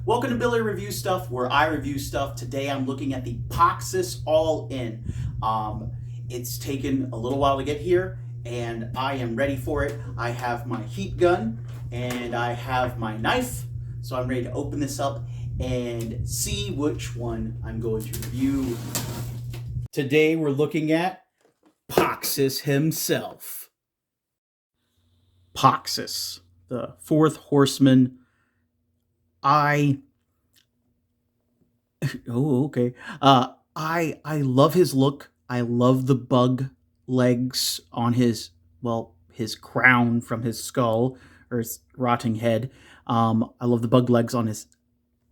Welcome to Billy Review Stuff, where I review stuff. Today I'm looking at the Poxxus All-In. It's taken a little while to get here, and I am ready for it. I have my heat gun, and I have my knife, so I'm ready to open this up and see which one I'm going to review. Today we're looking at Poxxus himself. Poxxus, the fourth horseman. I Oh, okay. I love his look. I love the bug legs on his crown from his skull or his rotting head. I love the bug legs on his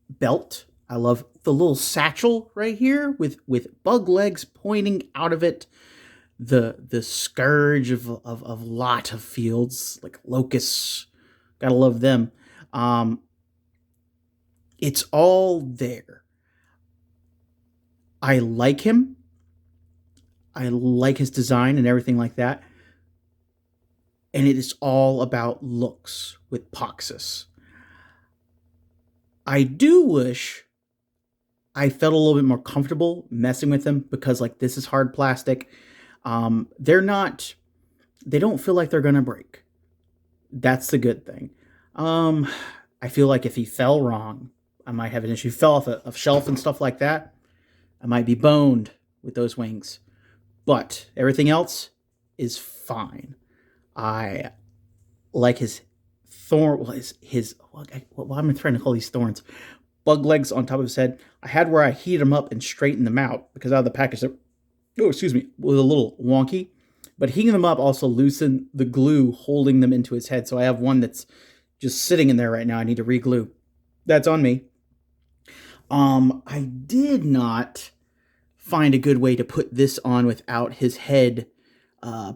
belt. I love the little satchel right here with bug legs pointing out of it. The scourge of lot of fields like locusts. Gotta love them. Um, it's all there. I like him. I like his design and everything like that. And it is all about looks with Poxxus. I do wish I felt a little bit more comfortable messing with them because, like, this is hard plastic. They're not, they don't feel like they're going to break. That's the good thing. I feel like if he fell wrong, I might have an issue. If he fell off a shelf and stuff like that, I might be boned with those wings. But everything else is fine. I like his thorn. Well, what am I trying to call these thorns? Bug legs on top of his head. I had where I heated them up and straightened them out because out of the package, was a little wonky. But heating them up also loosened the glue holding them into his head. So I have one that's just sitting in there right now. I need to re-glue. That's on me. I did not find a good way to put this on without his head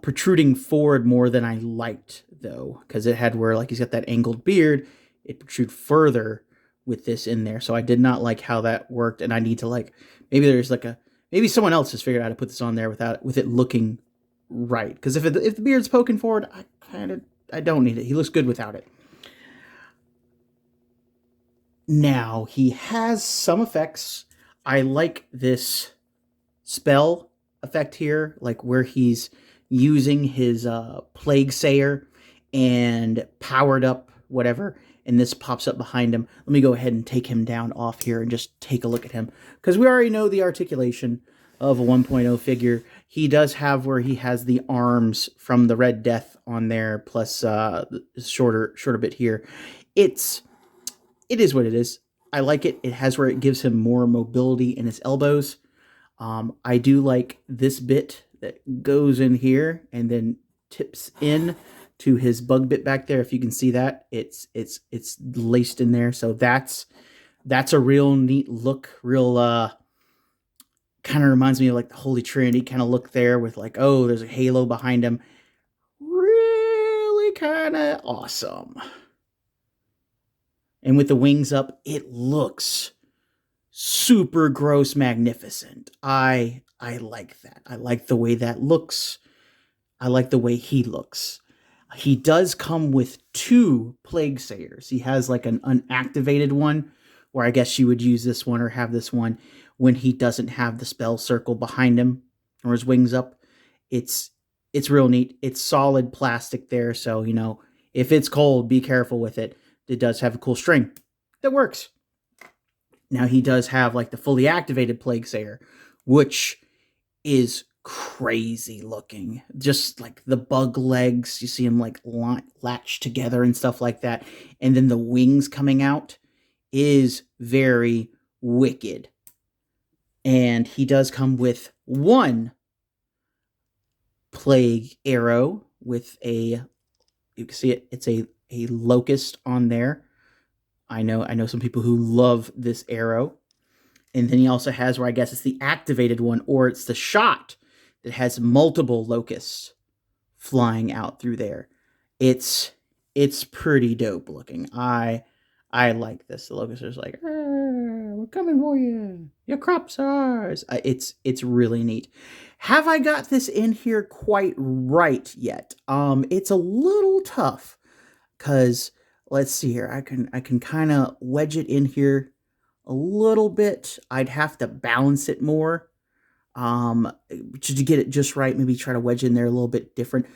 protruding forward more than I liked, though, because it had where, like, he's got that angled beard, it protrude further with this in there. So I did not like how that worked, and I need to, like, maybe someone else has figured out how to put this on there with it looking right. Because if the beard's poking forward, I don't need it. He looks good without it. Now he has some effects. I like this spell effect here, like where he's using his plague sayer and powered up whatever, and this pops up behind him. Let me go ahead and take him down off here and just take a look at him, because we already know the articulation of a 1.0 figure. He does have where he has the arms from the Red Death on there, plus shorter bit here. It is what it is. I like it. It has where it gives him more mobility in his elbows. I do like this bit that goes in here and then tips in to his bug bit back there. If you can see that, it's laced in there. So that's a real neat look. Real kind of reminds me of like the Holy Trinity kind of look there with like, oh, there's a halo behind him. Really kind of awesome. And with the wings up, it looks super gross magnificent. I like that. I like the way that looks. I like the way he looks. He does come with two plague sayers. He has like an unactivated one, where I guess you would use this one or have this one when he doesn't have the spell circle behind him or his wings up. It's real neat. It's solid plastic there, so if it's cold, be careful with it. It does have a cool string that works. Now he does have like the fully activated Plague Sayer, which is crazy looking. Just like the bug legs, you see him like latch together and stuff like that. And then the wings coming out is very wicked. And he does come with one plague arrow with you can see it, it's a locust on there. I know some people who love this arrow. And then he also has where I guess it's the activated one, or it's the shot that has multiple locusts flying out through there. It's pretty dope looking. I like this. The locust is like, we're coming for you. Your crop's ours. It's really neat. Have I got this in here quite right yet? It's a little tough because let's see here. I can kind of wedge it in here a little bit. I'd have to balance it more um, to get it just right. Maybe try to wedge in there a little bit different.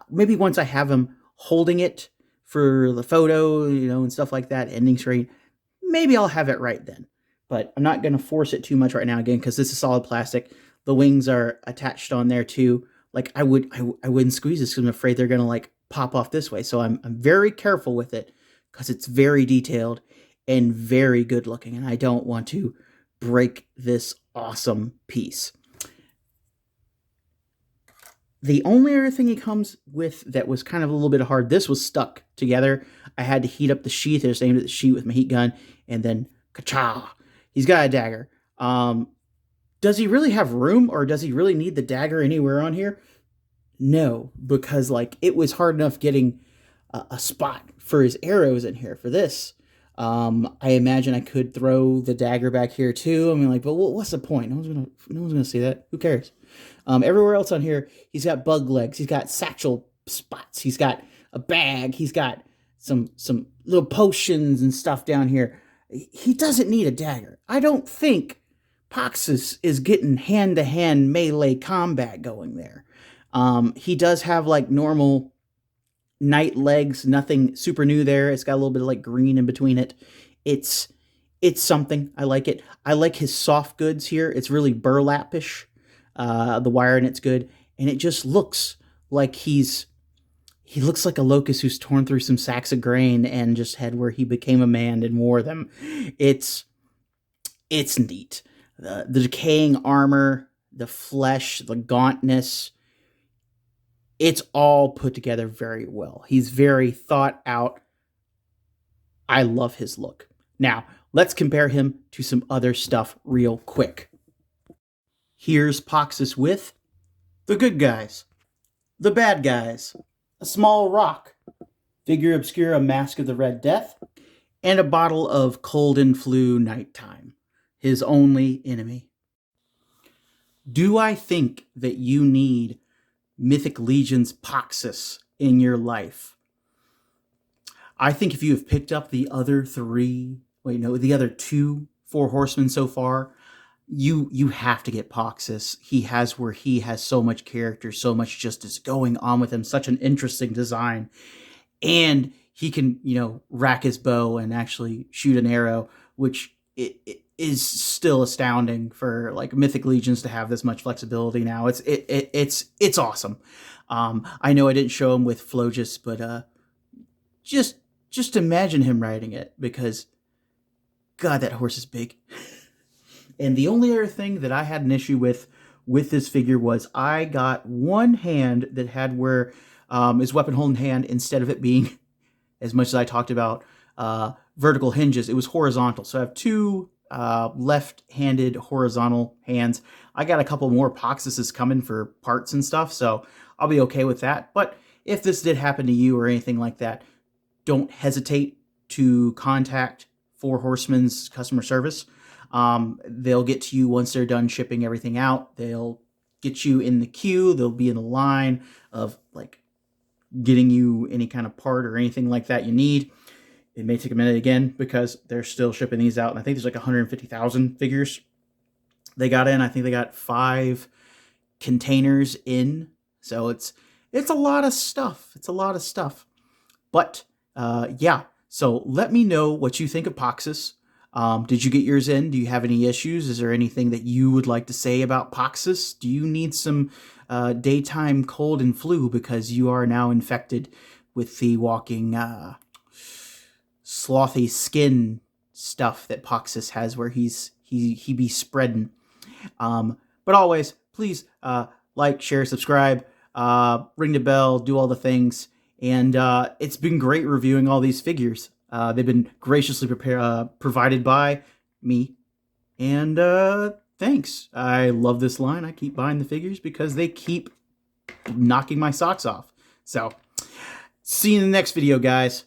Maybe once I have him holding it for the photo, and stuff like that, ending screen, maybe I'll have it right then. But I'm not going to force it too much right now again because this is solid plastic. The wings are attached on there too. Like I wouldn't squeeze this because I'm afraid they're going to like pop off this way. So I'm very careful with it because it's very detailed and very good looking, and I don't want to break this awesome piece. The only other thing he comes with that was kind of a little bit hard, this was stuck together. I had to heat up the sheath. I just aimed at the sheath with my heat gun, and then ka-cha, he's got a dagger. Does he really have room, or does he really need the dagger anywhere on here? No, because like it was hard enough getting a spot for his arrows in here. For this, I imagine I could throw the dagger back here too. I mean, like, but what's the point? No one's gonna see that. Who cares? Everywhere else on here, he's got bug legs. He's got satchel spots. He's got a bag. He's got some little potions and stuff down here. He doesn't need a dagger. I don't think Poxxus is getting hand-to-hand melee combat going there. He does have like normal knight legs, nothing super new there. It's got a little bit of like green in between it. It's something. I like it. I like his soft goods here. It's really burlapish. The wire in it's good, and it just looks like he looks like a locust who's torn through some sacks of grain and just had where he became a man and wore them. It's neat. The decaying armor, the flesh, the gauntness, it's all put together very well. He's very thought out. I love his look. Now, let's compare him to some other stuff real quick. Here's Poxxus with the good guys, the bad guys, a small rock, figure obscura Mask of the Red Death, and a bottle of cold and flu nighttime, his only enemy. Do I think that you need Mythic Legion's Poxxus in your life? I think if you have picked up the other the other 2 Four Horsemen so far, you have to get Poxxus. He has so much character, so much just going on with him, such an interesting design. And he can, rack his bow and actually shoot an arrow, which it is still astounding for like Mythic Legions to have this much flexibility now. It's awesome. I know I didn't show him with Flogus, but just imagine him riding it, because God, that horse is big. And the only other thing that I had an issue with this figure was I got one hand that had where his weapon holding hand, instead of it being, as much as I talked about, vertical hinges, it was horizontal. So I have 2 left-handed horizontal hands. I got a couple more Poxxuses coming for parts and stuff, so I'll be okay with that. But if this did happen to you or anything like that, don't hesitate to contact Four Horsemen's customer service. They'll get to you once they're done shipping everything out. They'll get you in the queue. They'll be in the line of like getting you any kind of part or anything like that you need. It may take a minute again because they're still shipping these out. And I think there's like 150,000 figures they got in. I think they got 5 containers in. So it's a lot of stuff. It's a lot of stuff. But yeah, so let me know what you think of Poxxus. Did you get yours in? Do you have any issues? Is there anything that you would like to say about Poxxus? Do you need some daytime cold and flu because you are now infected with the walking slothy skin stuff that Poxxus has, where he be spreading? But always, please like, share, subscribe, ring the bell, do all the things. And it's been great reviewing all these figures. They've been graciously provided by me. And thanks. I love this line. I keep buying the figures because they keep knocking my socks off. So, see you in the next video, guys.